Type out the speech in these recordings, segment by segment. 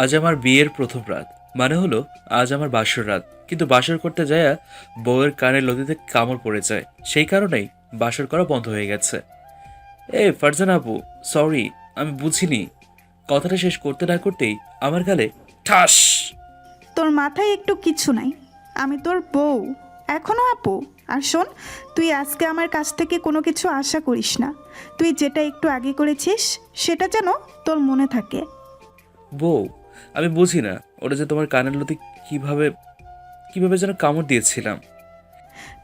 আজ আমার বিয়ের প্রথম রাত, মানে হলো আজ আমার বাসর রাত। কিন্তু বাসর করতে যায়া বউয়ের কানের লতিতে কামড় পড়ে যায়, সেই কারণেই বাসর করা বন্ধ হয়ে গেছে। ফারজানা আপু, সরি, আমি বুঝিনি। কথাটা শেষ করতে না করতেই আমার গালে ঠাস। তোর মাথায় একটু কিছু নাই। আমি তোর বউ, এখনো আপু। আর শোন, তুই আজকে আমার কাছ থেকে কোনো কিছু আশা করিস না। তুই যেটা একটু আগে করেছিস সেটা যেন তোর মনে থাকে। বউ, আমি বুঝি না ওটা যে তোমার কানের লতি কিভাবে কিভাবে যেন কামড় দিয়েছিলাম।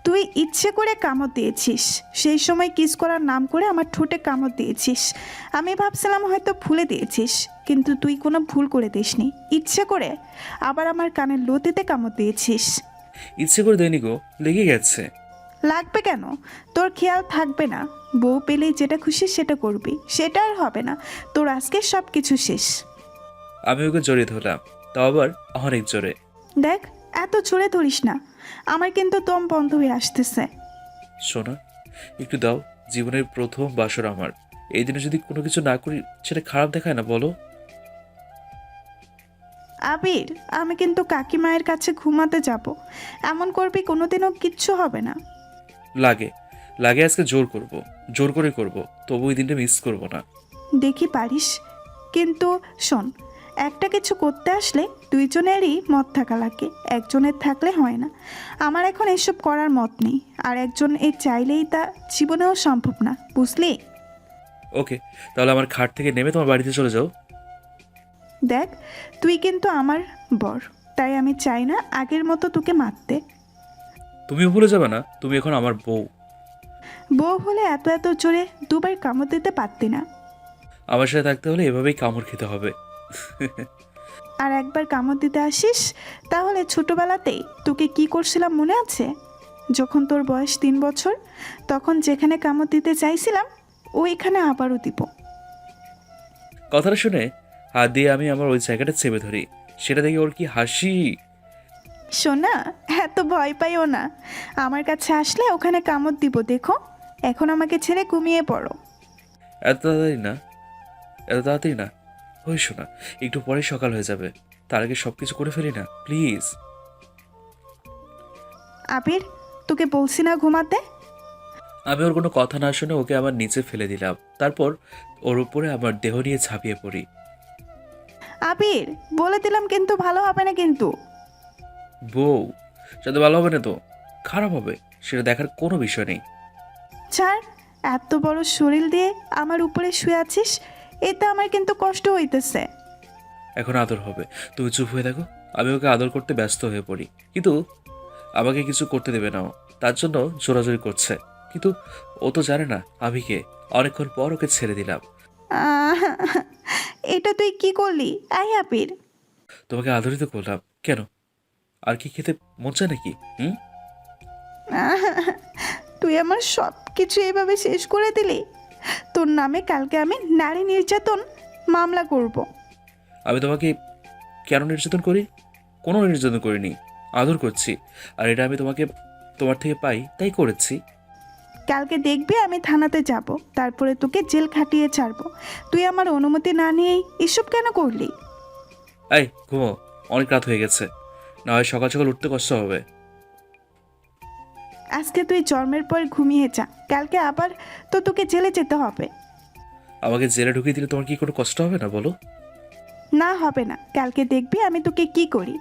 তুই ইচ্ছে করে কামড় দিয়েছিস। সেই সময় কিস করার নাম করে আমার ঠোঁটে কামড় দিয়েছিস। আমি ভাবছিলাম হয়তো ভুলে দিয়েছিস, কিন্তু তুই কোনো ভুল করে দিসনি। ইচ্ছে করে আবার আমার কানের লতিতে কামড় দিয়েছিস। ইচ্ছে করে দেয়নি গো, লেগে গেছে। লাগবে কেন? তোর খেয়াল থাকবে না? বউ পেলেই যেটা খুশি সেটা করবি, সেটা আর হবে না। তোর আজকে সব কিছু শেষ। আমি ওকে জড়িয়ে ধরলাম, তাও আবার অনেক জোরে। দেখ, এত জোরে ধরিস না, আমার কিন্তু দম বন্ধ হয়ে আসতেছে। সোনা, একটু দাও। জীবনের প্রথম বাসর আমার, এই দিনে যদি কোনো কিছু না করি সেটা খারাপ দেখায় না বলো? আবির, আমি কিন্তু কাকিমায়ের কাছে ঘুমাতে যাব। এমন করবি কোনোদিনও কিচ্ছু হবে না। লাগে, লাগে আজকে জোর করব, জোর করে করব, তবু ওই দিনটা মিস করব না। দেখি পারিস। কিন্তু শোন, একটা কিছু করতে আসলে দুইজনেরই মত থাকা লাগে, একজনের থাকলে হয় না। আমার এখন এসব করার মত নেই, আর একজন এই চাইলেই তা জীবনেও সম্ভব না, বুঝলি? ওকে, তাহলে আমার খাট থেকে নেমে তোমার বাড়িতে চলে যাও। দেখ, তুই কিন্তু আমার বর, তাই আমি চাই না আগের মতো তোকে মারতে। তুমিও ভুলে যাবে না তুমি এখন আমার বউ। বউ হলে এত এত জোরে দুবার কামড় দিতে পারতি না। আমার সাথে থাকতে হলে এভাবেই কামড় খেতে হবে। আর একবার কামড় দিতে আসিস, তাহলে ছোটবেলাতেই তোকে কি করছিলাম মনে আছে? যখন তোর বয়স 3 বছর, তখন যেখানে কামড় দিতে চাইছিলাম ওইখানে আবারও দিব। কথাটা শুনে হাত দিয়ে আমি আমার ওই জায়গাটা চেপে ধরি। সেটা দেখে ওর কি হাসি! শোনা, এত ভয় পাইও না। আমার কাছে আসলে ওখানে কামড় দিব, দেখো। এখন আমাকে ছেড়ে ঘুমিয়ে পড়ো। এত তাড়াতাড়ি না, এত তাড়াতাড়ি না। ওই শোনা, একটু পরে সকাল হয়ে যাবে, তার আগে সব কিছু করে ফেলি না প্লিজ। আবির, তোকে বলছি না ঘুমাতে? আমি ওর কোনো কথা না শুনে ওকে আমার নিচে ফেলে দিলাম, তারপর ওর উপরে আমার দেহ নিয়ে ঝাঁপিয়ে পড়ি। আবির, বলে দিলাম কিন্তু ভালো হবে না কিন্তু। বউ, সাথে ভালো হবে না তো খারাপ হবে, সেটা দেখার কোনো বিষয় নেই। ছাড়, এত বড় শরীর দিয়ে আমার উপরে শুয়ে আছিস, এতে আমার কিন্তু কষ্ট হইতেছে। এখন আদর হবে, তুমি চুপ হয়ে দেখো। আমি ওকে আদর করতে ব্যস্ত হয়ে পড়ি, কিন্তু আমাকে কিছু করতে দেবে না ও, তার জন্য জোরাজোরি করছে। কিন্তু ও তো জানে না আমি কে। অনেকক্ষণ পর ওকে ছেড়ে দিলাম। আহ, এটা তুই কি করলি? আই আবির। তোমাকে আদরিত করলাম কেন? আর কি খেতে মন চায় নাকি? হুম? আহ, তুই আমার সব কিছু এভাবে শেষ করে দিলি। তোর নামে কালকে আমি নারী নির্যাতন মামলা করব। আমি তোমাকে কেন নির্যাতন করি? কোনো নির্যাতন করিনি, আদর করছি। আর এটা আমি তোমাকে তোমার থেকে পাই তাই করেছি। কালকে দেখবি আমি থানাতে যাব, তারপরে তোকে জেল খাটিয়ে ছাড়বো। তুই আমার অনুমতি না নিয়েই এসব কেন করলি? এই ঘুমো, অনেক রাত হয়ে গেছে, না হয় সকাল সকাল উঠতে কষ্ট হবে। আজকে তুই জন্মের পর ঘুমিয়ে যা, কালকে আবার তো তোকে জেলে যেতে হবে। আমাকে জেলে ঢুকিয়ে দিলে তোমার কি কোনো কষ্ট হবে না বলো? না, হবে না, কালকে দেখবি আমি তোকে কি করি।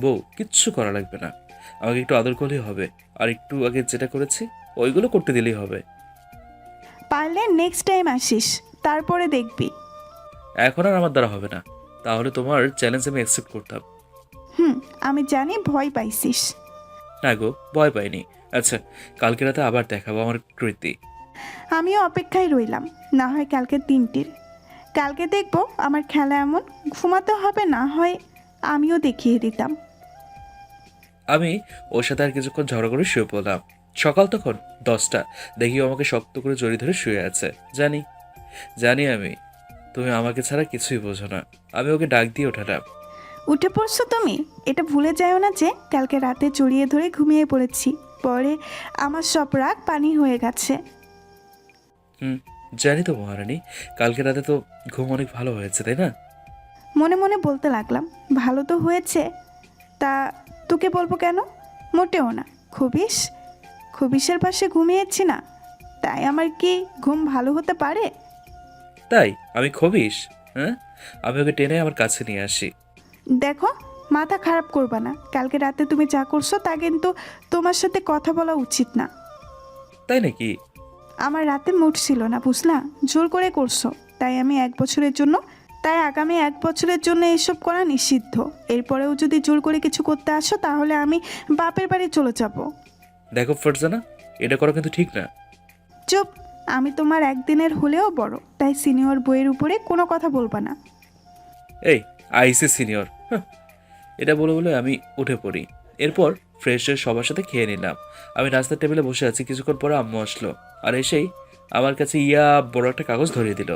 বউ, কিচ্ছু করা লাগবে না, আমাকে একটু আদর করলেই হবে। আর একটু আগে যেটা করেছি ওইগুলো করতে দিলেই হবে। পারলে নেক্সট টাইম আসিস, তারপরে দেখবি। এখন আর আমার দ্বারা হবে না, তাহলে তোমার চ্যালেঞ্জ আমি অ্যাকসেপ্ট করতাম। হুম, আমি জানি ভয় পাইছিস। না গো, ভয় পাইনি। আচ্ছা, কালকে রাতে আবার দেখাবো আমার কৃতি। আমিও অপেক্ষায় রইলাম, না হয় কালকে 3টির। কালকে দেখবো আমার খেলা এমন, ঘুমাতে হবে না হয় আমিও দেখিয়ে দিতাম। আমি ওর সাথে আর কিছুক্ষণ ঝগড়া করে শুয়ে পড়লাম। সকাল তখন 10টা, দেখি ও আমাকে শক্ত করে জড়িয়ে ধরে শুয়ে আছে। জানি, জানি আমি, তুমি আমাকে ছাড়া কিছুই বোঝো না। আমি ওকে ডাক দিয়ে ওঠালাম। উঠে পড়ছো তুমি? এটা ভুলে যাও না যে কালকে রাতে জড়িয়ে ধরে ঘুমিয়ে পড়েছি, পরে আমার সব রাগ পানি হয়ে গেছে। হুম, জানি তো মহারানী, কালকে রাতে তো ঘুম অনেক ভালো হয়েছে তাই না? মনে মনে বলতে লাগলাম, ভালো তো হয়েছে। তা তোকে বলবো কেন? মোটেও না। খবিসের পাশে ঘুমিয়েছি না, তাই আমার কি ঘুম ভালো হতে পারে? তাই আমি খবিস? হ্যাঁ, আমি ওকে টেনে আমার কাছে নিয়ে আসি। দেখো, মাথা খারাপ করবা না। কালকে রাতে তুমি যা করছো তা কিন্তু তোমার সাথে কথা বলা উচিত না। তাই নাকি? আমার রাতে মুড ছিল না, বুঝলা? জোর করে করছো। তাই আগামী 1 বছরের জন্য এসব করা নিষিদ্ধ। এরপরেও যদি জোর করে কিছু করতে আসো তাহলে আমি বাপের বাড়ি চলে যাব। দেখো ফারজানা, এটা করা কিন্তু ঠিক না। চুপ। আমি তোমার একদিনের হলেও বড়, তাই সিনিয়র বইয়ের উপরে কোনো কথা বলবা না। এই আইসি সিনিয়র, এটা বলে বলে আমি উঠে পড়ি। এরপর ফ্রেশ হয়ে সবার সাথে খেয়ে নিলাম। আমি নাস্তার টেবিলে বসে আছি, কিছুক্ষণ পরে আম্মু আসলো আর এসেই আমার কাছে বড় একটা কাগজ ধরিয়ে দিল।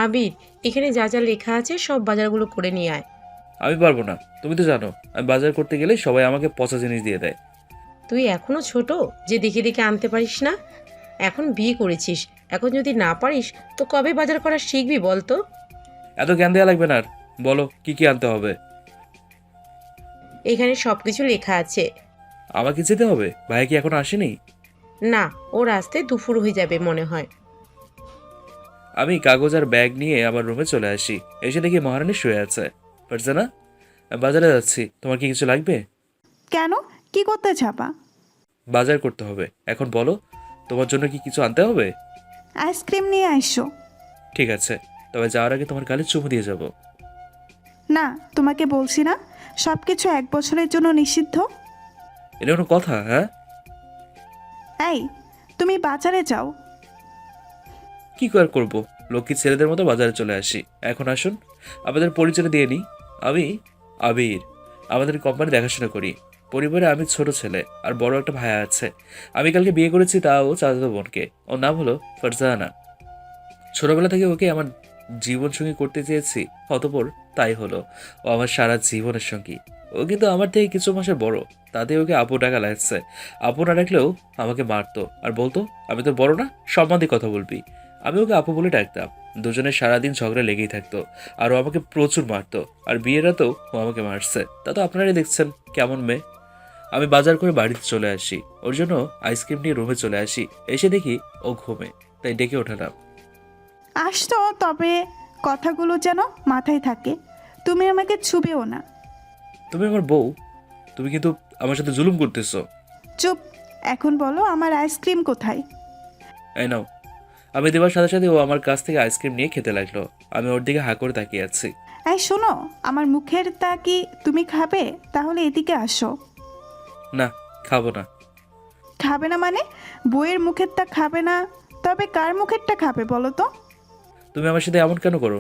আবির, এখানে যা যা লেখা আছে সব বাজারগুলো করে নিয়ে আয়। আমি পারবো না, তুমি তো জানো আমি বাজার করতে গেলে সবাই আমাকে পচা জিনিস দিয়ে দেয়। তুই এখনো ছোট যে দেখে দেখে আনতে পারিস না? এখন বিয়ে করেছিস, এখন যদি না পারিস তো কবে বাজার করা শিখবি বল তো? এত জ্ঞান দেওয়া লাগবে না আর। বলো কি কি আনতে হবে? এখানে সব কিছু লেখা আছে। আমাকে যেতে হবে? ভাই কি এখনো আসেনি? না, ওর আসতে দুপুর হয়ে যাবে মনে হয়। আমি কাগজ আর ব্যাগ নিয়ে আমার রুমে চলে আসি। এসে দেখি মহারানী শুয়ে আছে। ফারজানা, আমি বাজারে যাচ্ছি, তোমার কি কিছু লাগবে? কেন? কি করতে যাবা? বাজার করতে হবে। এখন বলো, তোমার জন্য কি কিছু আনতে হবে? আইসক্রিম নিয়ে আইসো। ঠিক আছে, তবে যাওয়ার আগে তোমার গালে চুমু দিয়ে যাব। না, তোমাকে বলছি না সব কিছু 1 বছরের জন্য নিষিদ্ধ। এটা কোনো কথা? হ্যাঁ, এই, তুমি বাজারে যাও। কি করে করবো? লক্ষ্মী ছেলেদের মতো বাজারে চলে আসি। এখন আসুন আমাদের পরিচয় দিয়ে নিই। আমি আবির, আমাদের কোম্পানি দেখাশোনা করি। পরিবারে আমি ছোট ছেলে আর বড় একটা ভাই আছে। আমি কালকে বিয়ে করেছি, তাও চাচাতো বোনকে। ওর নাম হলো ফারজানা। ছোটবেলা থেকে ওকে আমার জীবন সঙ্গী করতে চেয়েছি, অতঃপর তাই হলো। ও আমার সারা জীবনের সঙ্গী। ও কিন্তু আমার থেকে কিছু মাসের বড়, তাতে ওকে আপু ডাকা লাগছে। আপু না ডাকলেও আমাকে মারতো আর বলতো, আমি তো বড় না, সম্মান দিয়ে কথা বলবি। আমি ওকে আপু বলে ডাকতাম। দুজনের সারাদিন ঝগড়া লেগেই থাকতো আর ও আমাকে প্রচুর মারতো। আর বিয়ের রাতেও ও আমাকে মারছে। তা তো আপনারাই দেখছেন কেমন মেয়ে। আমি বাজার করে বাড়িতে চলে আসি, ওর জন্য আইসক্রিম নিয়ে রুমে চলে আসি। এসে দেখি ও ঘুমে, তাই ডেকে ওঠালাম। আসতো, তবে কথাগুলো যেন মাথায় থাকে। তুমি আমাকে ছুবেও না। তুমি আমার বউ, তুমি কিন্তু আমার সাথে জুলুম করতেছো। চুপ। এখন বলো, আমার আইসক্রিম কোথায়? এই নাও। আমি দেবার সাথে সাথে ও আমার কাছ থেকে আইসক্রিম নিয়ে খেতে লাগলো। আমি ওর দিকে হা করে তাকিয়ে আছি। এই শোনো, আমার মুখের তা কি তুমি খাবে? তাহলে এদিকে আসো। না, খাবো না। খাবে না মানে? বইয়ের মুখেরটা খাবে না? তবে কার মুখেরটা খাবে বলো তো? তুমি আমার সাথে এমন কেন করো?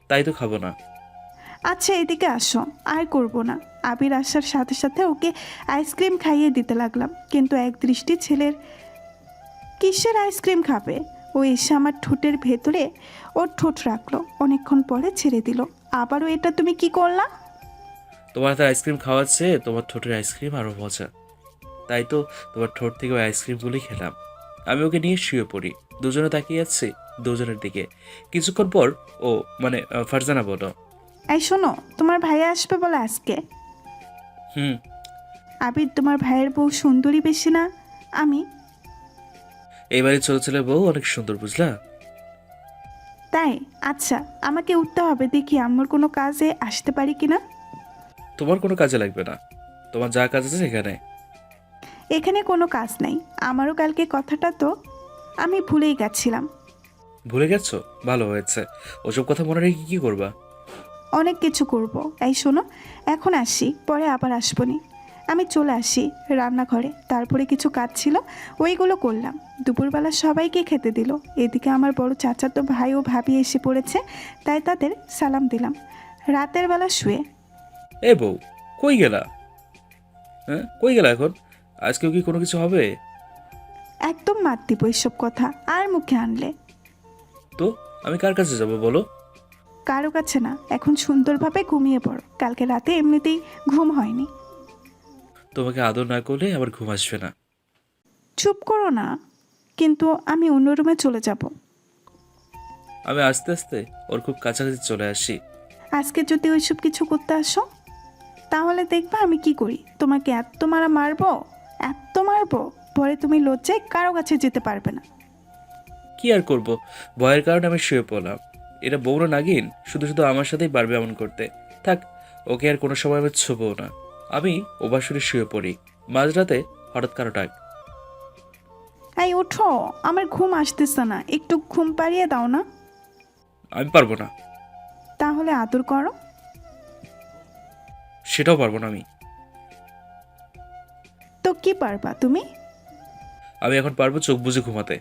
তাই তো খাবো না। আচ্ছা, এদিকে আসো। আর করব না। আবির আসার সাথে সাথে ওকে আইসক্রিম খাইয়ে দিতে লাগলাম, কিন্তু এক দৃষ্টি ছেলের কিসের আইসক্রিম খাবে? ও এসে আমার ঠোঁটের ভেতরে ওর ঠোঁট রাখলো, অনেকক্ষণ পরে ছেড়ে দিল। আবারও এটা তুমি কি করলা? তোমার হাতে আইসক্রিম খাওয়াচ্ছে, তোমার ঠোঁটের আইসক্রিম আরো মজা। তাই তো তোমার ঠোঁট থেকে ওই আইসক্রিমগুলোই খেলাম। আমি ওকে নিয়ে শুয়ে পড়ি। দুজনে তাকিয়ে যাচ্ছি দুজনের দিকে। কিছুক্ষণ পর ও মানে ফারজানা বলো। এই শোনো, তোমার ভাইয়া আসবে বলে আজকে। হুম। আবির, তোমার ভাইয়ের বউ সুন্দরী বেশি না? আমি এইবারে ছোট ছেলে বউ অনেক সুন্দর, বুঝলা? তাই? আচ্ছা, আমাকে উঠতে হবে, দেখি আম্মুর কোনো কাজে আসতে পারি কিনা। তোমার কোনো কাজে লাগবে না, তোমার যা কাজ আছে সেখানে। এখানে কোনো কাজ নাই। আমারও কালকে কথাটা তো আমি ভুলেই গেছিলাম। ভুলে গেছো? ভালো হয়েছে। ওসব কথা মনে রেখে কি করবা? অনেক কিছু করব। এই শোনো, এখন আসি, পরে আবার আসবনি। আমি চলে আসি রান্নাঘরে। তারপরে কিছু কাজ ছিল, ওইগুলো করলাম। দুপুরবেলা সবাইকে খেতে দিল। এদিকে আমার বড় চাচাতো ভাই ও ভাবি এসে পড়েছে, তাই তাদের সালাম দিলাম। রাতের বেলা শুয়ে এ বউ, কই গেলা? হ্যাঁ, কই গেলা এখন? আজকেও কি কোনো কিছু হবে? একদম মাত দিব এসব কথা আর মুখে আনলে। তো আমি কার কাছে যাব বলো? কারো কাছে না, এখন সুন্দরভাবে ঘুমিয়ে পড়ো। কালকে রাতে এমনিতেই ঘুম হয়নি। তোমাকে আদর না করলে আবার ঘুম আসবে না। চুপ করো না। কিন্তু আমি অন্য রুমে চলে যাব। আমি আস্তে আস্তে ওর খুব কাছাকাছি চলে আসি। আজকে যদি ওইসব কিছু করতে আসো তাহলে দেখবা আমি কি করি। তোমাকে এত মারবো পরে তুমি লজ্জায় কারো কাছে যেতে পারবে না। কি আর করব, ভয়ের কারণে আমি শুয়ে পড়লাম। এটা বউরা নাগিন শুধু শুধু আমার সাথেই পারবে এমন করতে। থাক, ওকে আর কোনো সময় আমি ছুবও না। আমি ওবাসরে শুয়ে পড়ি। মাঝরাতে হঠাৎ কারো ডাক। এই ওঠো, আমার ঘুম আসতেছে না, একটু ঘুম পাড়িয়ে দাও না। আমি পারবো না। তাহলে আদর করো। সেটাও পারবো না আমি। তো কি পারবা তুমি? আমি এখন পারবো চোখ বুজে ঘুমাতে।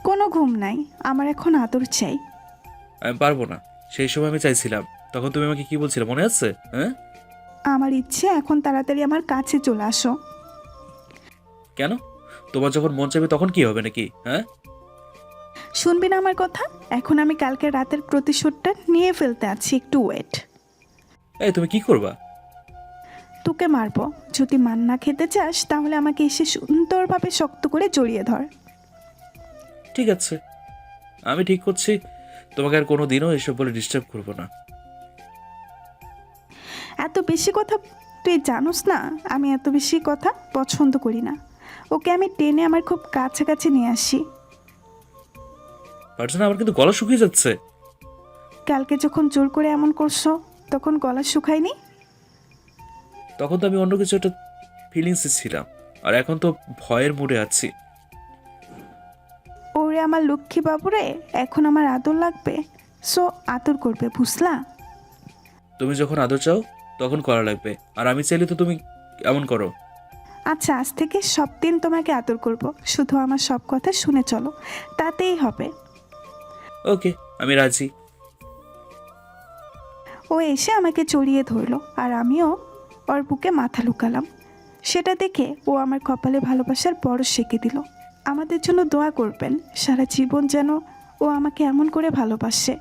কোনো ঘুম নাই, আমার এখন আদর চাই। আমি পারবো না। সেই সময় আমি চাইছিলাম, তখন তুমি আমাকে কি বলছিলে মনে আছে? হ্যাঁ, আমার ইচ্ছে এখন তাড়াতাড়ি আমার কাছে চলে আসো। কেন? তোমার যখন মন চাইবে তখন কি হবে নাকি? হ্যাঁ, শুনবি না আমার কথা? এখন আমি কালকে রাতের প্রতিশোধটা নিয়ে ফেলতে আছি, একটু ওয়েট। এই তুমি কি করবা? তোকে মারবো। যদি মান না খেতে চাস তাহলে আমাকে এসে সুন্দরভাবে শক্ত করে জড়িয়ে ধর। ঠিক আছে, আমি ঠিক করছি। তোমাকে আর কোনো দিনও এসব বলে ডিস্টার্ব করবো না। এত বেশি কথা তুই জানোস না, আমি এত বেশি কথা পছন্দ করি না। ওকে আমি টেনে আমার খুব কাছাকাছি নিয়ে আসি। পারছো আমার কিন্তু গলা শুকিয়ে যাচ্ছে। কালকে যখন জোর করে এমন করছো তখন গলা শুকায়নি? তখন তো আমি অন্য কিছু একটা ফিলিংসে ছিলাম, আর এখন তো ভয়ের মুডে আছি। ওরে আমার লক্ষ্মী বাবুরে, এখন আমার আদর লাগবে, সো আদর করবে, বুঝলা? তুমি যখন আদর চাও তখন করা লাগবে, আর আমি চাইলে তো তুমি এমন করো। আচ্ছা, আজ থেকে সব দিন তোমাকে আদর করব, শুধু আমার সব কথা শুনে চলো, তাতেই হবে। ওকে, আমি রাজি। ও এসে আমাকে জড়িয়ে ধরলো আর আমিও ওর বুকে মাথা লুকালাম। সেটা দেখে ও আমার কপালে ভালোবাসার বরফ সেঁকে দিল। আমাদের জন্য দোয়া করবেন, সারা জীবন যেন ও আমাকে এমন করে ভালোবাসে।